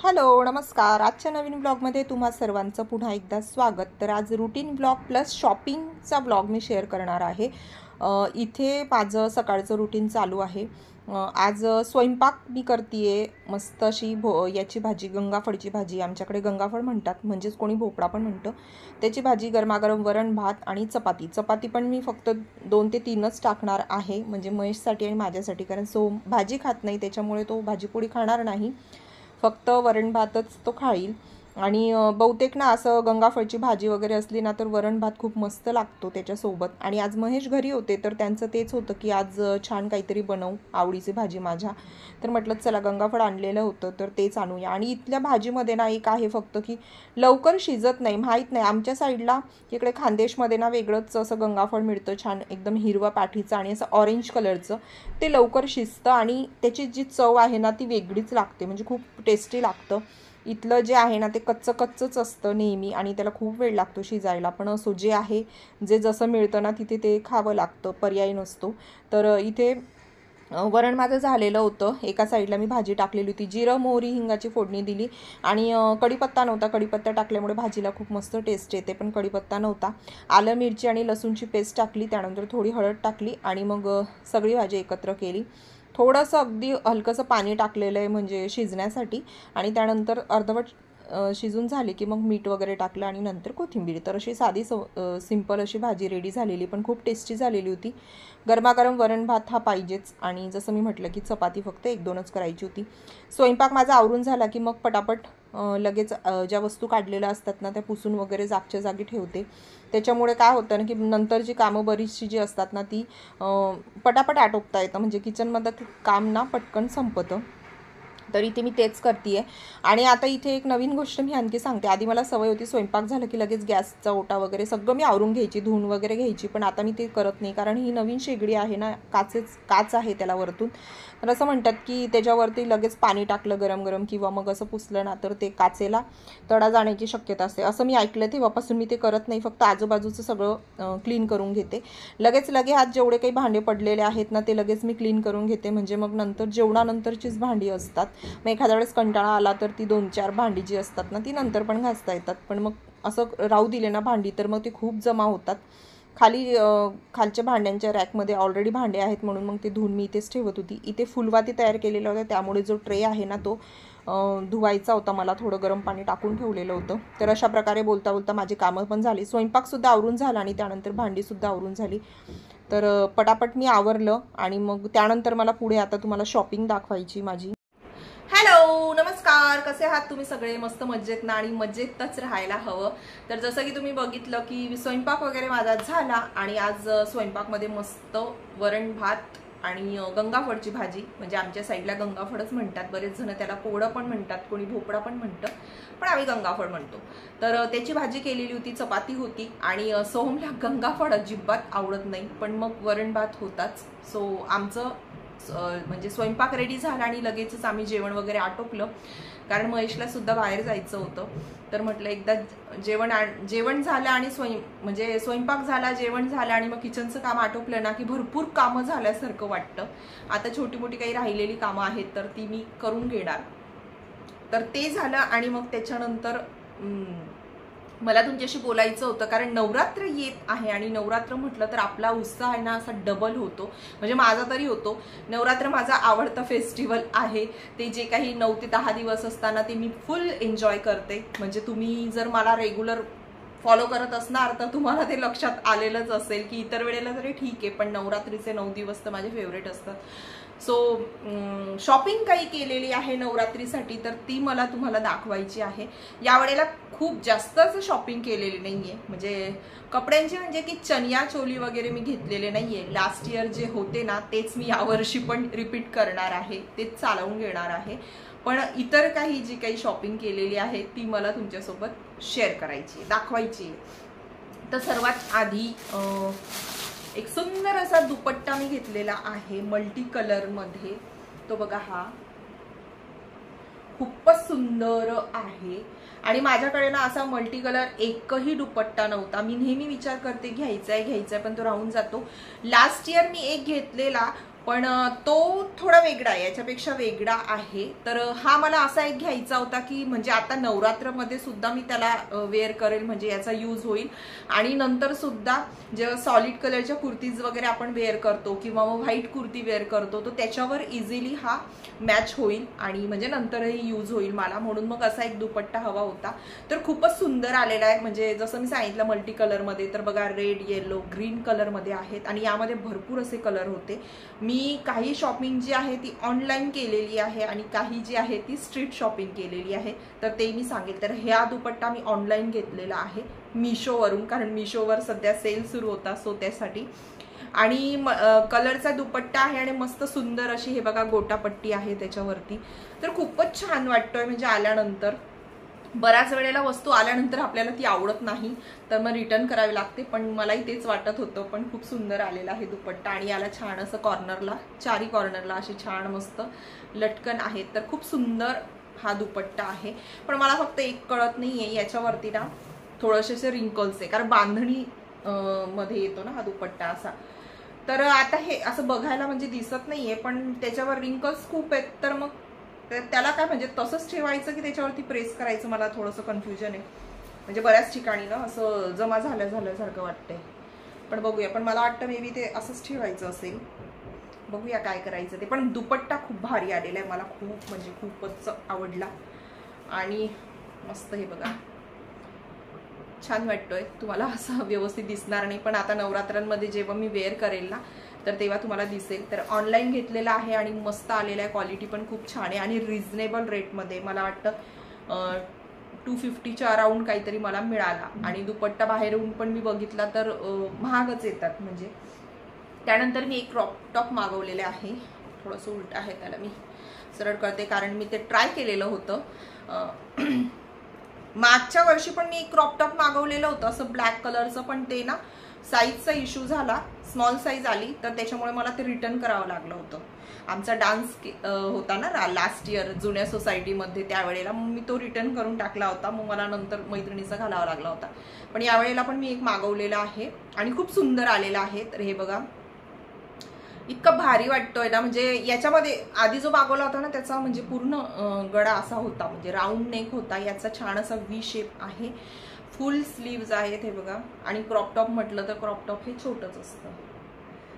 Hello नमस्कार. आजच्या नवीन ब्लॉगमध्ये तुम्हा सर्वांचं पुन्हा एकदा स्वागत. तर आज रुटीन ब्लॉग प्लस शॉपिंगचा ब्लॉग मी शेअर करणार आहे. इथे माझं सकाळचं रुटीन चालू आहे. आज स्वयंपाक मी करते मस्त अशी याची भाजी, गंगाफळची भाजी. आमच्याकडे गंगाफळ म्हणतात, म्हणजेच कोणी भोपळा पण म्हणतं. त्याची भाजी, गरमागरम वरण भात आणि चपाती. चपाती पण मी फक्त 2 ते 3च टाकणार आहे, म्हणजे महेशसाठी आणि माझ्यासाठी, कारण भाजी खात नाही, त्याच्यामुळे तो भाजीपोळी खाणार नाही, फक्त वरण भातच तो खाईल. आणि बहुतेक ना असं गंगाफळची भाजी वगैरे असली ना तर वरण भात खूप मस्त लागतो त्याच्यासोबत. आणि आज महेश घरी होते तर त्यांचं तेच होतं की आज छान काहीतरी बनवू, आवडीची भाजी माझ्या. तर म्हटलं चला, गंगाफळ आणलेलं होतं तर तेच आणूया. आणि इथल्या भाजीमध्ये ना एक आहे फक्त की लवकर शिजत नाही, माहीत नाही, आमच्या साईडला इकडे खानदेशमध्ये ना वेगळंच असं गंगाफळ मिळतं, छान एकदम हिरवा पाठीचं आणि असं ऑरेंज कलरचं. ते लवकर शिजतं आणि त्याची जी चव आहे ना ती वेगळीच लागते, म्हणजे खूप टेस्टी लागतं. इथलं जे आहे ना ते कच्चंच असतं नेहमी आणि त्याला खूप वेळ लागतो शिजायला. पण असो, जे आहे, जे जसं मिळतं ना तिथे ते खावं लागतं, पर्याय नसतो. तर इथे वरण माझं झालेलं होतं. एका साईडला मी भाजी टाकलेली होती, जिरं मोहरी हिंगाची फोडणी दिली आणि कढीपत्ता नव्हता. कढीपत्ता टाकल्यामुळे भाजीला खूप मस्त टेस्ट येते, पण कढीपत्ता नव्हता. आलं मिरची आणि लसूणची पेस्ट टाकली, त्यानंतर थोडी हळद टाकली आणि मग सगळी भाजी एकत्र केली. थोडंसं अगदी हलकंसं पाणी टाकलेलं आहे म्हणजे शिजण्यासाठी. आणि त्यानंतर अर्धवट शिजून झाली की मग मीठ वगैरे टाकलं आणि नंतर कोथिंबीर. तर अशी साधी सिंपल अशी भाजी रेडी झालेली, पण खूप टेस्टी झालेली होती. गरमागरम वरण भात हा पाहिजेच. आणि जसं मी म्हटलं की चपाती फक्त 1-2च करायची होती. स्वयंपाक माझा आवरून झाला की मग पटापट लगेच ज्या वस्तू काढलेल्या असतात ना त्या पुसून वगैरे जागच्या जागी ठेवते. त्याच्यामुळे काय होतं ना की नंतरची कामं बरीचशी जी असतात ना ती पटापट आटोपता येतं, म्हणजे किचनमध्ये काम ना पटकन संपतं. तर इथे मी तेच करते आहे. आणि आता इथे एक नवीन गोष्ट मी आणखी सांगते. आधी मला सवय होती स्वयंपाक झालं की लगेच गॅसचा ओटा वगैरे सगळं मी आवरून घ्यायची, धुवून वगैरे घ्यायची, पण आता मी ते करत नाही, कारण ही नवीन शेगडी आहे ना, काच आहे त्याला वरतून. तर असं म्हणतात की त्याच्यावरती लगेच पाणी टाकलं गरम गरम किंवा मग असं पुसलं ना तर ते काचेला तडा जाण्याची शक्यता असते, असं मी ऐकलं. तेव्हापासून मी ते करत नाही, फक्त आजूबाजूचं सगळं क्लीन करून घेते. लगे हात जेवढे काही भांडे पडलेले आहेत ना ते लगेच मी क्लीन करून घेते, म्हणजे मग नंतर जेवणानंतरचीच भांडी असतात. मग एखाद्या वेळेस कंटाळा आला तर ती 2-4 भांडी जी असतात ना ती नंतर पण घासता येतात, पण मग असं राहू दिले ना भांडी तर मग ती खूप जमा होतात. खालच्या भांड्यांच्या रॅकमध्ये ऑलरेडी भांडे आहेत, म्हणून मग ते धुवून मी इथेच ठेवत होती. इथे फुलवाती तयार केलेलं होतं, त्यामुळे जो ट्रे आहे ना तो धुवायचा होता मला, थोडं गरम पाणी टाकून ठेवलेलं होतं. तर अशा प्रकारे बोलता बोलता माझी कामं पण झाली, स्वयंपाकसुद्धा आवरून झाला आणि त्यानंतर भांडीसुद्धा आवरून झाली. तर पटापट मी आवरलं आणि मग त्यानंतर मला पुढे आता तुम्हाला शॉपिंग दाखवायची माझी. हॅलो नमस्कार, कसे आहात तुम्ही सगळे? मस्त मजेत ना? आणि मजेतच राहायला हवं. तर जसं की तुम्ही बघितलं की स्वयंपाक वगैरे माझा झाला आणि आज स्वयंपाकमध्ये मस्त वरण भात आणि गंगाफळची भाजी, म्हणजे आमच्या साईडला गंगाफळच म्हणतात, बरेच जण त्याला कोडं पण म्हणतात, कोणी भोपळा पण म्हणतं, पण आम्ही गंगाफळ म्हणतो. तर त्याची भाजी केलेली होती, चपाती होती आणि सोहमला गंगाफळ अजिबात आवडत नाही, पण मग वरण भात होताच. सो आमचं म्हणजे स्वयंपाक रेडी झाला आणि लगेचच आम्ही जेवण वगैरे आटोपलं, कारण महेशला सुद्धा बाहेर जायचं होतं. तर म्हटलं एकदा जेवण झालं आणि म्हणजे स्वयंपाक झाला, जेवण झालं आणि मग किचनचं काम आटोपलं ना की भरपूर कामं झाल्यासारखं वाटतं. आता छोटी मोठी काही राहिलेली कामं आहेत तर ती मी करून घेणार. तर ते झालं आणि मग त्याच्यानंतर मला तुमच्याशी बोलायचं होतं, कारण नवरात्र येत आहे आणि नवरात्र म्हटलं तर आपला उत्साह आहे ना असा डबल होतो, म्हणजे माझा तरी होतो. नवरात्र माझा आवडता फेस्टिवल आहे. ते जे काही 9 ते 10 दिवस असताना ते मी फुल एन्जॉय करते. म्हणजे तुम्ही जर मला रेग्युलर फॉलो करत असणार तर तुम्हाला ते लक्षात आलेलंच असेल की इतर वेळेला तरी ठीक आहे, पण नवरात्रीचे 9 दिवस तर माझे फेवरेट असतात. सो शॉपिंग काही केलेली आहे नवरात्रीसाठी, तर ती मला तुम्हाला दाखवायची आहे. यावेळेला खूप जास्त असं शॉपिंग केलेली नाहीये, म्हणजे कपड्यांची, म्हणजे की चनिया चोली वगैरे मी घेतलेले नाहीये. लास्ट इयर जे होते ना तेच मी यावर्षी पण रिपीट करणार आहे, तेच चालवून घेणार आहे. पण इतर काही जी काही शॉपिंग केलेली आहे ती मला तुमच्यासोबत शेअर करायची, दाखवायची. तर सर्वात आधी एक सुंदर असा दुपट्टा मी घेतलेला आहे मल्टी कलर मध्ये. तो बघा, हा खूपच सुंदर आहे. आणि माझ्याकडे ना असा मल्टी कलर एकही दुपट्टा नव्हता. मी नेहमी विचार करते घ्यायचा आहे पण तो राहून जातो. लास्ट इयर मी एक घेतलेला, पण तो थोडा वेगळा आहे, याच्यापेक्षा वेगळा आहे. तर हा मला असा एक घ्यायचा होता की म्हणजे आता नवरात्रमध्ये सुद्धा मी त्याला वेअर करेल, म्हणजे याचा यूज होईल. आणि नंतर सुद्धा जेव्हा सॉलिड कलरच्या कुर्तीज वगैरे आपण वेअर करतो किंवा मग व्हाईट कुर्ती वेअर करतो, तो त्याच्यावर इझिली हा मॅच होईल आणि म्हणजे नंतरही यूज होईल मला. म्हणून मग असा एक दुपट्टा हवा होता. तर खूपच सुंदर आलेला आहे, म्हणजे जसं मी सांगितलं मल्टी कलरमध्ये. तर बघा रेड, येलो, ग्रीन कलरमध्ये आहेत आणि यामध्ये भरपूर असे कलर होते. मी काही शॉपिंग जी आहे ती ऑनलाईन केलेली आहे आणि काही जी आहे ती स्ट्रीट शॉपिंग केलेली आहे. तर ते मी सांगेल. तर हा दुपट्टा मी ऑनलाईन घेतलेला आहे मिशोवरून, कारण मिशोवर सध्या सेल सुरू होता, सो त्यासाठी. आणि कलरचा दुपट्टा आहे आणि मस्त सुंदर अशी हे बघा गोटापट्टी आहे त्याच्यावरती. तर खूपच छान वाटतोय, म्हणजे आल्यानंतर बऱ्याच वेळेला वस्तू आल्यानंतर आपल्याला ती आवडत नाही तर मग रिटर्न करावी लागते, पण मलाही तेच वाटत होतं. पण खूप सुंदर आलेला आहे दुपट्टा आणि याला छान असं कॉर्नरला, चारी कॉर्नरला अशी छान मस्त लटकन आहेत. तर खूप सुंदर हा दुपट्टा आहे. पण मला फक्त एक कळत नाहीये, याच्यावरती ना थोडेसे रिंकल्स आहे, कारण बांधणी मध्ये येतो ना हा दुपट्टा असा. तर आता हे असं बघायला म्हणजे दिसत नाहीये, पण त्याच्यावर रिंकल्स खूप आहेत. तर मग त्याला काय म्हणजे तसंच ठेवायचं की त्याच्यावरती प्रेस करायचं, मला थोडंसं कन्फ्युजन आहे. म्हणजे बऱ्याच ठिकाणी ना असं जमा झाल्यासारखं वाटतंय. पण बघूया. पण मला वाटतं मे बी ते असंच ठेवायचं असेल. बघूया काय करायचं ते. पण दुपट्टा खूप भारी आलेला आहे, मला खूप म्हणजे खूपच आवडला. आणि मस्त हे बघा छान वाटतोय. तुम्हाला असं व्यवस्थित दिसणार नाही, पण आता नवरात्रांमध्ये जेव्हा मी वेअर करेल ना तर तेव्हा तुम्हाला दिसेल. तर ऑनलाईन घेतलेला आहे आणि मस्त आलेला आहे, क्वालिटी पण खूप छान आहे आणि रिझनेबल रेटमध्ये. मला वाटतं 250च्या अराउंड काहीतरी मला मिळाला. आणि दुपट्टा बाहेरून पण मी बघितला तर महागच येतात म्हणजे. त्यानंतर मी एक क्रॉप टॉप मागवलेले आहे. थोडंसं उलट आहे, त्याला मी सरळ करते कारण मी ते ट्राय केलेलं होतं. मागच्या वर्षी पण मी एक क्रॉप टॉप मागवलेलं होतं असं ब्लॅक कलरचं, पण ते ना साईजचा इश्यू झाला, स्मॉल साईज आली, तर त्याच्यामुळे मला ते रिटर्न करावं लागलं होतं. आमचा डान्स होता ना लास्ट इयर जुन्या सोसायटीमध्ये, त्यावेळेला मग मी तो रिटर्न करून टाकला होता. मग मला नंतर मैत्रिणीचा घालावा लागला होता. पण यावेळेला पण मी एक मागवलेला आहे आणि खूप सुंदर आलेला आहे. तर हे बघा इतका भारी वाटतोय ना, म्हणजे याच्यामध्ये आधी जो मागवला होता ना त्याचा म्हणजे पूर्ण गळा असा होता, म्हणजे राऊंड नेक होता. याचा छान असा व्ही शेप आहे, फुल स्लीव्ज आहेत हे बघा. आणि क्रॉप टॉप म्हटलं तर क्रॉप टॉप हे छोटंच असतं,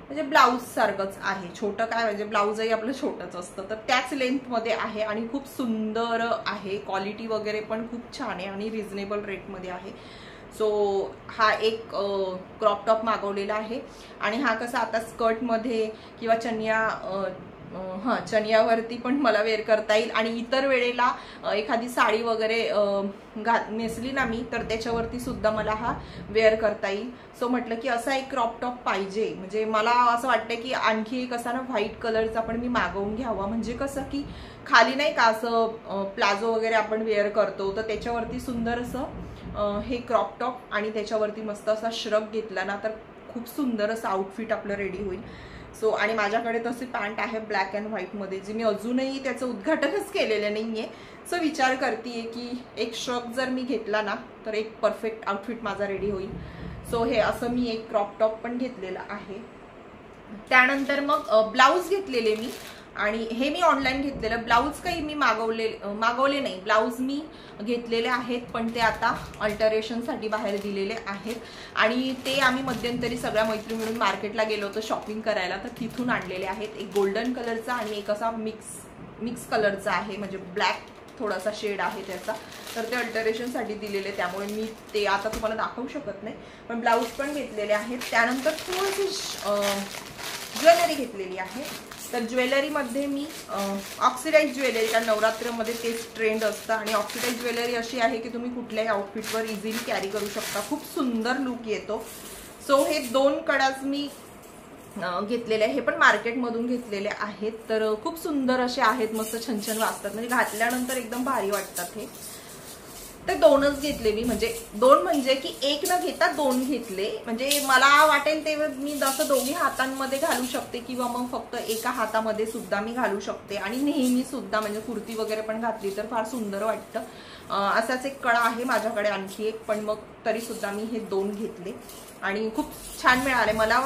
म्हणजे ब्लाऊज सारखंच आहे. छोटं काय म्हणजे ब्लाऊजही आपलं छोटंच असतं. तर त्याच लेंथमध्ये आहे आणि खूप सुंदर आहे. क्वालिटी वगैरे पण खूप छान आहे आणि रिझनेबल रेटमध्ये आहे. सो हा एक क्रॉप टॉप मागवलेला आहे. आणि हा कसा आता स्कर्टमध्ये किंवा चनियावरती पण मला वेअर करता येईल. आणि इतर वेळेला एखादी साडी वगैरे नेसली ना मी तर त्याच्यावरती सुद्धा मला हा वेअर करता येईल. सो म्हटलं की असा एक क्रॉप टॉप पाहिजे. म्हणजे मला असं वाटतं की आणखी एक असा ना व्हाईट कलरचा पण मी मागवून घ्यावा, म्हणजे कसं की खाली नाही का असं प्लाझो वगैरे आपण वेअर करतो तर त्याच्यावरती सुंदर असं हे क्रॉप टॉप आणि त्याच्यावरती मस्त असा श्रग घेतला ना तर खूप सुंदर असं आउटफिट आपलं रेडी होईल. सो आणि माझ्याकडे तशी पॅन्ट आहे ब्लॅक अँड व्हाईटमध्ये, जी मी अजूनही त्याचं उद्घाटनच केलेलं नाही आहे. सो विचार करते की एक श्रग जर मी घेतला ना तर एक परफेक्ट आउटफिट माझा रेडी होईल. सो हे असं मी एक क्रॉप टॉप पण घेतलेलं आहे. त्यानंतर मग ब्लाऊज घेतलेले मी, आणि हे मी ऑनलाईन घेतलेलं. ब्लाऊज काही मी मागवले नाही, ब्लाऊज मी घेतलेले आहेत पण ते आता अल्टरेशनसाठी बाहेर दिलेले आहेत. आणि ते आम्ही मध्यंतरी सगळ्या मैत्रिणी मिळून मार्केटला गेलो होतो शॉपिंग करायला, तर तिथून आणलेले आहेत. एक गोल्डन कलरचा आणि एक असा मिक्स कलरचा आहे, म्हणजे ब्लॅक थोडासा शेड आहे त्याचा. तर ते अल्टरेशनसाठी दिलेले, त्यामुळे मी ते आता तुम्हाला दाखवू शकत नाही. पण ब्लाऊज पण घेतलेले आहेत. त्यानंतर थोडीशी ज्वेलरी घेतलेली आहे. तर ज्वेलरीमध्ये मी ऑक्सिडाइज ज्वेलरी, कारण नवरात्रमध्ये तेच ट्रेंड असतं. आणि ऑक्सिडाइज ज्वेलरी अशी आहे की तुम्ही कुठल्याही आउटफिटवर इझिली कॅरी करू शकता, खूप सुंदर लुक येतो. सो हे 2 कडाच मी घेतलेले आहे. हे पण मार्केटमधून घेतलेले आहेत. तर खूप सुंदर असे आहेत, मस्त छान वाजतात, म्हणजे घातल्यानंतर एकदम भारी वाटतात हे. तर 2च घेतले मी, म्हणजे 2 म्हणजे की एक न घेता 2 घेतले. म्हणजे मला वाटेल ते मी जसं दोन्ही हातांमध्ये घालू शकते किंवा मग फक्त एका हातामध्ये सुद्धा मी घालू शकते. आणि नेहमी सुद्धा म्हणजे कुर्ती वगैरे पण घातली तर फार सुंदर वाटतं. असाच एक कळा आहे माझ्याकडे आणखी एक, पण मग तरी सुद्धा मी हे 2 घेतले. आणि खूप छान मिळाले मला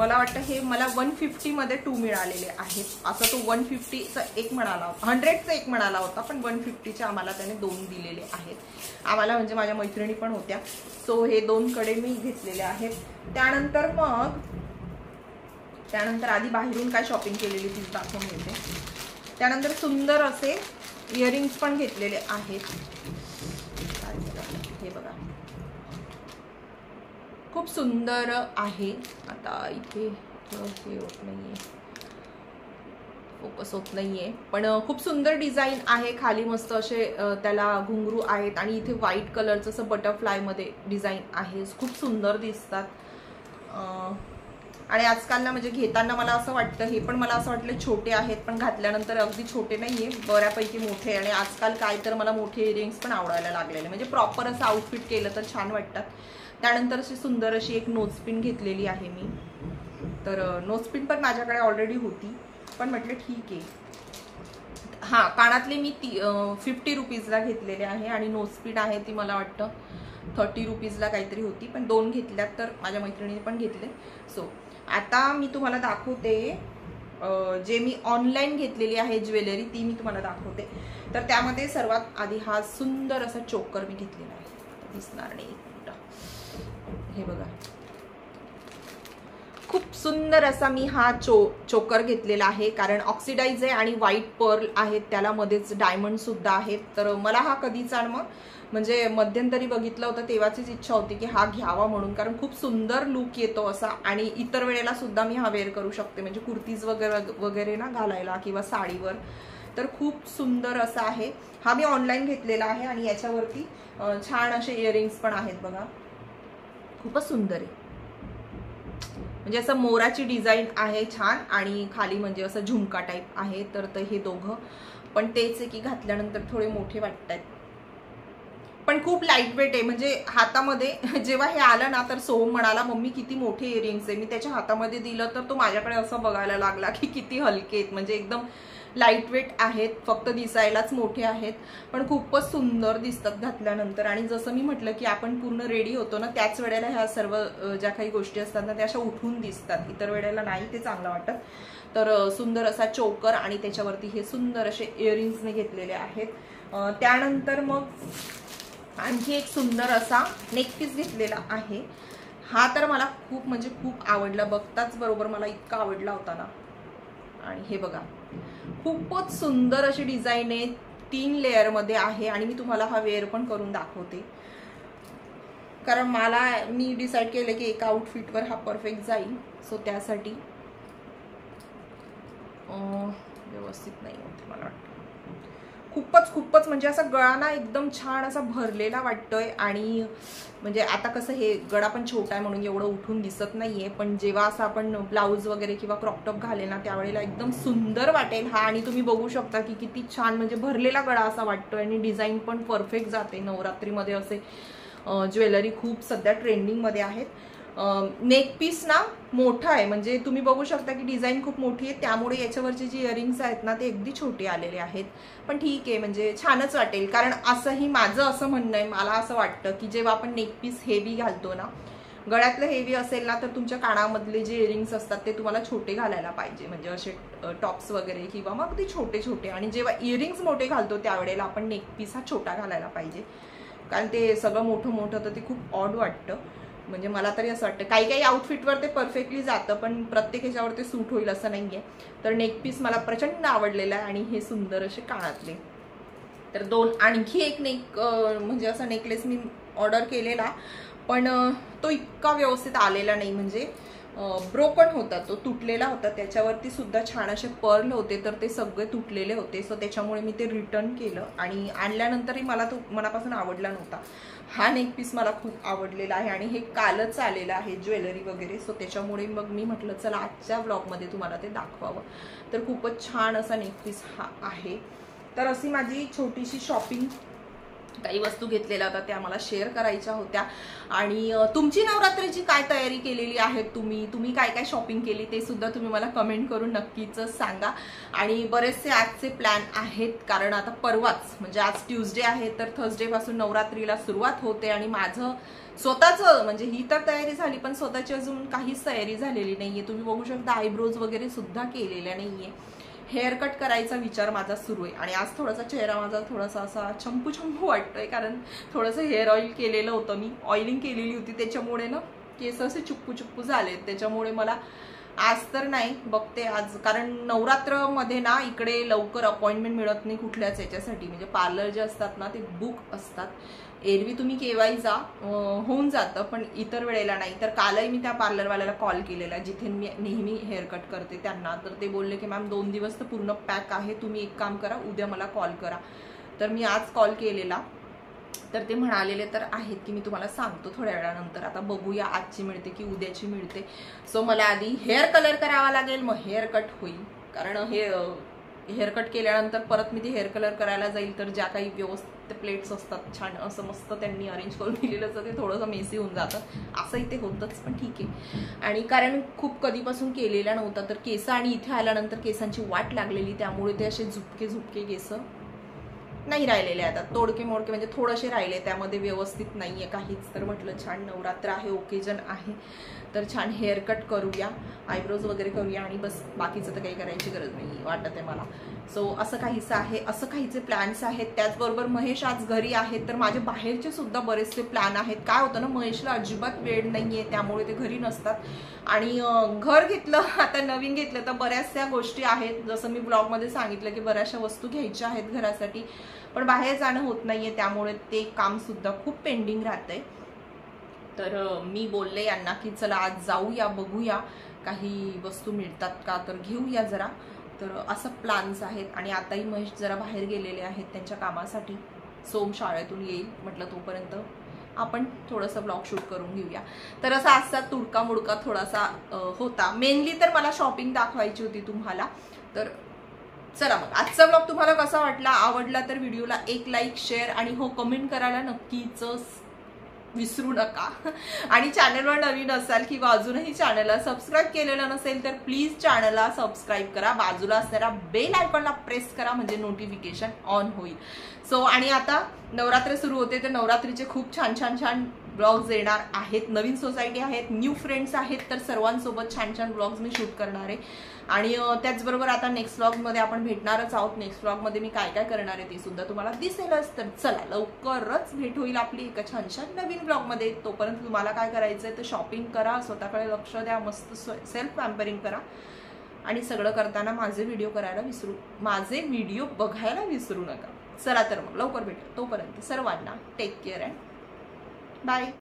वाटतं हे मला 150 मध्ये 2 मिळालेले आहेत. असं तो 150चा एक म्हणाला, 100चा एक म्हणाला होता, पण 150चे आम्हाला त्याने 2 दिलेले आहेत आम्हाला, म्हणजे माझ्या मैत्रिणी पण होत्या. सो हे 2 कडे मी घेतलेले आहेत. त्यानंतर आधी बाहेरून काय शॉपिंग केलेली तीच दाखवून घेते. त्यानंतर सुंदर असे इयरिंग्स पण घेतलेले आहेत. हे बघा खूप सुंदर आहे. आता इथे हे होत नाहीये, फोकस होत नाहीये, पण खूप सुंदर डिझाईन आहे. खाली मस्त असे त्याला घुंगरू आहेत आणि इथे व्हाईट कलरचं असं बटरफ्लाय मध्ये डिझाईन आहे. खूप सुंदर दिसतात. आणि आजकाल ना म्हणजे घेताना मला असं वाटतं, हे पण मला असं वाटलं छोटे आहेत, पण घातल्यानंतर अगदी छोटे नाहीये, बऱ्यापैकी मोठे. आणि आजकाल काय तर मला मोठे इयरिंग्स पण आवडायला लागलेले, म्हणजे प्रॉपर असं आउटफिट केलं तर छान वाटतात. त्यानंतर अशी सुंदर अशी एक नोजपिन घेतलेली आहे मी. तर नोजपिन पण माझ्याकडे ऑलरेडी होती, पण म्हटलं ठीक आहे. हां, कानातले मी 50 रुपीजला घेतलेले आहे आणि नोजपिन आहे ती मला वाटतं 30 रुपीजला काहीतरी होती, पण 2 घेतल्यात, तर माझ्या मैत्रिणीने पण घेतले. सो आता मी तुम्हाला दाखवते जे मी ऑनलाईन घेतलेली आहे ज्वेलरी, ती मी तुम्हाला दाखवते. तर त्यामध्ये सर्वात आधी हा सुंदर असा चोकर मी घेतलेला आहे, दिसणार नाही, हे बघा. खूप सुंदर असा मी हा चोकर घेतलेला आहे, कारण ऑक्सिडाइज आहे आणि व्हाईट पर्ल आहेत, त्याला मध्येच डायमंड सुद्धा आहेत. तर मला हा कधीचा म्हणजे मध्यंतरी बघितलं होतं तेव्हाचीच इच्छा होती की हा घ्यावा म्हणून, कारण खूप सुंदर लुक येतो असा. आणि इतर वेळेला सुद्धा मी हा वेअर करू शकते, म्हणजे कुर्तीज वगैरे ना घालायला किंवा साडीवर. तर खूप सुंदर असा आहे हा. मी ऑनलाईन घेतलेला आहे आणि याच्यावरती छान असे इयरिंग्स पण आहेत बघा, खूपच सुंदर आहे. म्हणजे असं मोराची डिझाईन आहे छान आणि खाली म्हणजे असं झुमका टाईप आहे. तर हे दोघं पण तेच आहे की घातल्यानंतर थोडे मोठे वाटतात, पण खूप लाईट वेट आहे. म्हणजे हातामध्ये जेव्हा हे आलं ना, तर सोहम म्हणाला मम्मी किती मोठे इयरिंग्स आहे. मी त्याच्या हातामध्ये दिलं तर तो माझ्याकडे असं बघायला लागला की किती हलके आहेत, म्हणजे एकदम लाईट वेट आहेत, फक्त दिसायलाच मोठे आहेत, पण खूपच सुंदर दिसतात घातल्यानंतर. आणि जसं मी म्हटलं की आपण पूर्ण रेडी होतो ना, त्याच वेळेला ह्या सर्व ज्या काही गोष्टी असतात ना त्या अशा उठून दिसतात, इतर वेळेला नाही ते चांगलं वाटत. तर सुंदर असा चोकर आणि त्याच्यावरती हे सुंदर असे इयरिंग्सने घेतलेले आहेत. त्यानंतर मग आणखी एक सुंदर असा नेकपीस घेतलेला आहे. हा तर मला खूप म्हणजे खूप आवडला, बघताच बरोबर मला इतका आवडला होता ना. आणि हे बघा खूपच सुंदर अशी डिझाईन आहे, 3 लेअर मध्ये आहे. आणि मी तुम्हाला हा वेअर पण करून दाखवते, कारण मी डिसाईड केलं की एका आउटफिटवर हा परफेक्ट जाईल. सो त्यासाठी व्यवस्थित नाही होत मला वाटतं. खूपच म्हणजे असा गळा ना एकदम छान असा भरलेला वाटतोय. आणि म्हणजे आता कसं हे गळा पण छोटा आहे म्हणून एवढं उठून दिसत नाहीये, पण जेव्हा असं आपण ब्लाऊज वगैरे किंवा क्रॉपटॉप घालेल ना त्यावेळेला एकदम सुंदर वाटेल हा. आणि तुम्ही बघू शकता की किती छान म्हणजे भरलेला गळा असा वाटतोय आणि डिझाईन पण परफेक्ट जाते. नवरात्रीमध्ये असे ज्वेलरी खूप सध्या ट्रेंडिंग मध्ये आहेत. नेक पीस ना मोठा आहे, म्हणजे तुम्ही बघू शकता की डिझाईन खूप मोठी आहे, त्यामुळे याच्यावरचे जे इयरिंग्स आहेत ना ते अगदी छोटे आलेले आहेत. पण ठीक आहे, म्हणजे छानच वाटेल. कारण असंही माझं असं म्हणणं आहे, मला असं वाटतं की जेव्हा आपण नेक पीस हेवी घालतो ना, गळ्यातलं हेवी असेल ना, तर तुमच्या कानामधले जे इयरिंग्स असतात ते तुम्हाला छोटे घालायला पाहिजे, म्हणजे असे टॉप्स वगैरे किंवा मग ते छोटे छोटे. आणि जेव्हा इयरिंग्स मोठे घालतो त्यावेळेला आपण नेक पीस हा छोटा घालायला पाहिजे, कारण ते सगळं मोठं मोठं तर ते खूप ऑड वाटतं. म्हणजे मला तरी असं वाटतं काही आउटफिटवर ते परफेक्टली जातं, पण प्रत्येक ह्याच्यावर ते सूट होईल असं नाहीये. तर नेक पीस मला प्रचंड आवडलेला आहे. आणि हे सुंदर असे कानातले. तर 2 आणखी एक म्हणजे असा नेकलेस मी ऑर्डर केलेला, पण तो इतका व्यवस्थित आलेला नाही, म्हणजे ब्रोकन होता, तो तुटलेला होता. त्याच्यावरती सुद्धा छान असे पर्ल होते, तर ते सगळे तुटलेले होते. सो त्याच्यामुळे मी ते रिटर्न केलं आणि आणल्यानंतरही मला तो मनापासून आवडला नव्हता. हा नेक पीस मला खूप आवडलेला आहे आणि हे कालच आलेलं आहे ज्वेलरी वगैरे. सो त्याच्यामुळे मग मी म्हटलं चला आजच्या व्लॉगमध्ये तुम्हाला ते दाखवावं. तर खूपच छान असा नेक पीस हा आहे. तर अशी माझी छोटीशी शॉपिंग, काही वस्तू घेतलेल्या होत्या त्या मला शेअर करायच्या होत्या. आणि तुमची नवरात्रीची काय तयारी केलेली आहे, तुम्ही काय काय शॉपिंग केली ते सुद्धा तुम्ही मला कमेंट करून नक्कीच सांगा. आणि बरेचसे आजचे प्लॅन आहेत, कारण आता परवाच म्हणजे आज ट्यूजडे आहे, तर थर्सडे पासून नवरात्रीला सुरुवात होते. आणि माझं स्वतःच म्हणजे ही तर तयारी झाली, पण स्वतःची अजून काहीच तयारी झालेली नाहीये. तुम्ही बघू शकता आयब्रोज वगैरे सुद्धा केलेल्या नाहीये. हेअर कट करायचा विचार माझा सुरू आहे. आणि आज थोडासा चेहरा माझा थोडासा असा चंपू चंपू वाटतोय, कारण थोडंसं हेअर ऑइल केलेलं होतं मी, ऑइलिंग केलेली होती, त्याच्यामुळे ना केस असे चुप्पू चुप्पू झाले. त्याच्यामुळे मला आज तर नाही, बघते आज, कारण नवरात्रमध्ये ना इकडे लवकर अपॉइंटमेंट मिळत नाही कुठल्याच याच्यासाठी. म्हणजे पार्लर जे असतात ना ते बुक असतात. एरवी तुम्ही केव्हाही जा, होऊन जातं, पण इतर वेळेला नाही. तर कालही मी त्या पार्लरवाल्याला कॉल केलेला जिथे मी नेहमी हेअर कट करते त्यांना. तर ते बोलले की मॅम 2 दिवस तर पूर्ण पॅक आहे, तुम्ही एक काम करा, उद्या मला कॉल करा. तर मी आज कॉल केलेला, तर ते म्हणालेले तर आहेत की मी तुम्हाला सांगतो थोड्या वेळानंतर. आता बघूया आजची मिळते की उद्याची मिळते. सो मला आधी हेअर कलर करावा लागेल, मग हेअर कट होईल. कारण हेअर कट केल्यानंतर परत मी ते हेअर कलर करायला जाईल, तर ज्या काही व्यवस्थित प्लेट्स असतात छान असं मस्त त्यांनी अरेंज करून दिलेलं असतं, ते थोडंसं मेसी होऊन जातं. असंही ते होतंच, पण ठीक आहे. आणि कारण खूप कधीपासून केलेला नव्हता, तर केस आणि इथे आल्यानंतर केसांची वाट लागलेली, त्यामुळे ते असे झुपके केस नाही राहिलेले. आता तोडके मोडके म्हणजे थोडेसे राहिले, त्यामध्ये व्यवस्थित नाहीये काहीच. तर म्हटलं छान नवरात्र आहे, ओकेजन आहे, तर छान हेअर कट करूया, आयब्रोज वगैरे करूया, आणि बस बाकीचं तर काही करायची गरज नाही वाटत आहे मला. सो असं काहीचं आहे, असं काहीचे प्लॅन्स आहेत. त्याचबरोबर महेश आज घरी आहेत, तर माझे बाहेरचे सुद्धा बरेचसे प्लॅन आहेत. काय होतं ना, महेशला अजिबात वेळ नाहीये, त्यामुळे ते घरी नसतात. आणि घर घेतलं, आता नवीन घेतलं, तर बऱ्याचशा गोष्टी आहेत. जसं मी ब्लॉगमध्ये सांगितलं की बऱ्याचशा वस्तू घ्यायच्या आहेत घरासाठी, पण बाहेर जाणं होत नाहीये, त्यामुळे ते काम सुद्धा खूप पेंडिंग राहतंय. तर मी बोलले यांना की चला आज जाऊया, बघूया काही वस्तू मिळतात का, तर घेऊया जरा. तर असं प्लॅन्स आहेत. आणि आताही महेश जरा बाहेर गेलेले आहेत त्यांच्या कामासाठी. सोम शाळेतून येईल, म्हटलं तोपर्यंत आपण थोडंसं ब्लॉग शूट करून घेऊया. तर असा आजचा तुडका मुडका थोडासा होता. मेनली तर मला शॉपिंग दाखवायची होती तुम्हाला. तर चला मग आजचा ब्लॉग तुम्हाला कसा वाटला, आवडला तर व्हिडिओला एक लाईक, शेअर आणि हो कमेंट करायला नक्कीच विसरू नका. आणि चॅनलवर नवीन असाल किंवा अजूनही चॅनलला सबस्क्राईब केलेलं नसेल तर प्लीज चॅनलला सबस्क्राईब करा, बाजूला असणारा बेल आयकॉनला प्रेस करा, म्हणजे नोटिफिकेशन ऑन होईल. सो आणि आता नवरात्र सुरू होते, तर नवरात्रीचे खूप छान ब्लॉग्स येणार आहेत. नवीन सोसायटी आहेत, न्यू फ्रेंड्स आहेत, तर सर्वांसोबत छान ब्लॉग्स मी शूट करणार आहे. आणि त्याचबरोबर आता नेक्स्ट व्लॉगमध्ये आपण भेटणारच आहोत. नेक्स्ट व्लॉगमध्ये मी काय करणार आहे ते सुद्धा तुम्हाला दिसेलच. तर चला लवकरच भेट होईल आपली एका छान नवीन व्लॉगमध्ये. तोपर्यंत तुम्हाला काय करायचंय तर शॉपिंग करा, स्वतःकडे लक्ष द्या, मस्त सेल्फ पॅम्परिंग करा. आणि सगळं करताना माझे व्हिडिओ बघायला विसरू नका. चला तर मग लवकर भेटू. तोपर्यंत सर्वांना टेक केअर अँड बाय.